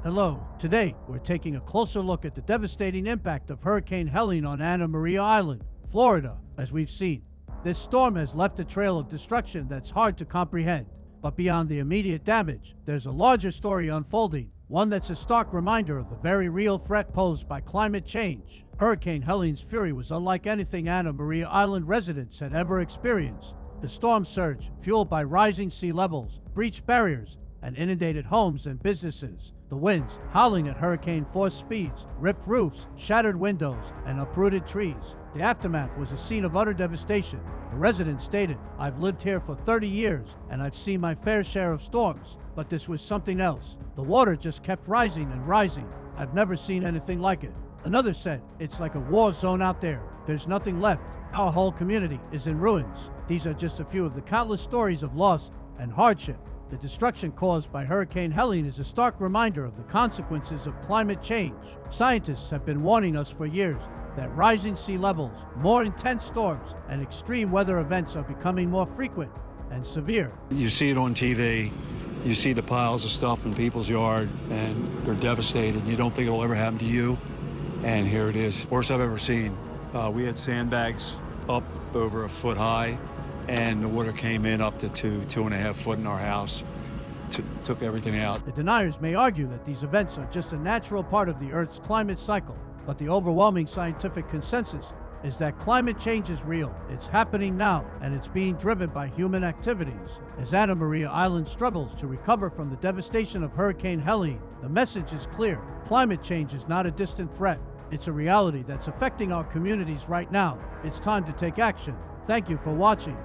Hello. Today, we're taking a closer look at the devastating impact of Hurricane Helene on Anna Maria Island, Florida. As we've seen, this storm has left a trail of destruction that's hard to comprehend. But beyond the immediate damage, there's a larger story unfolding, one that's a stark reminder of the very real threat posed by climate change. Hurricane Helene's fury was unlike anything Anna Maria Island residents had ever experienced. The storm surge, fueled by rising sea levels, breached barriers, and inundated homes and businesses. The winds, howling at hurricane-force speeds, ripped roofs, shattered windows, and uprooted trees. The aftermath was a scene of utter devastation. The residents stated, "I've lived here for 30 years, and I've seen my fair share of storms, but this was something else. The water just kept rising and rising. I've never seen anything like it." Another said, "It's like a war zone out there. There's nothing left. Our whole community is in ruins." These are just a few of the countless stories of loss and hardship. The destruction caused by Hurricane Helene is a stark reminder of the consequences of climate change. Scientists have been warning us for years that rising sea levels, more intense storms, and extreme weather events are becoming more frequent and severe. You see it on TV, you see the piles of stuff in people's yard, and they're devastated. You don't think it'll ever happen to you, and here it is. Worst I've ever seen. We had sandbags up over a foot high, and the water came in up to 2.5 foot in our house. Took everything out. The deniers may argue that these events are just a natural part of the Earth's climate cycle, but the overwhelming scientific consensus is that climate change is real. It's happening now, and it's being driven by human activities. As Anna Maria Island struggles to recover from the devastation of Hurricane Helene, the message is clear. Climate change is not a distant threat. It's a reality that's affecting our communities right now. It's time to take action. Thank you for watching.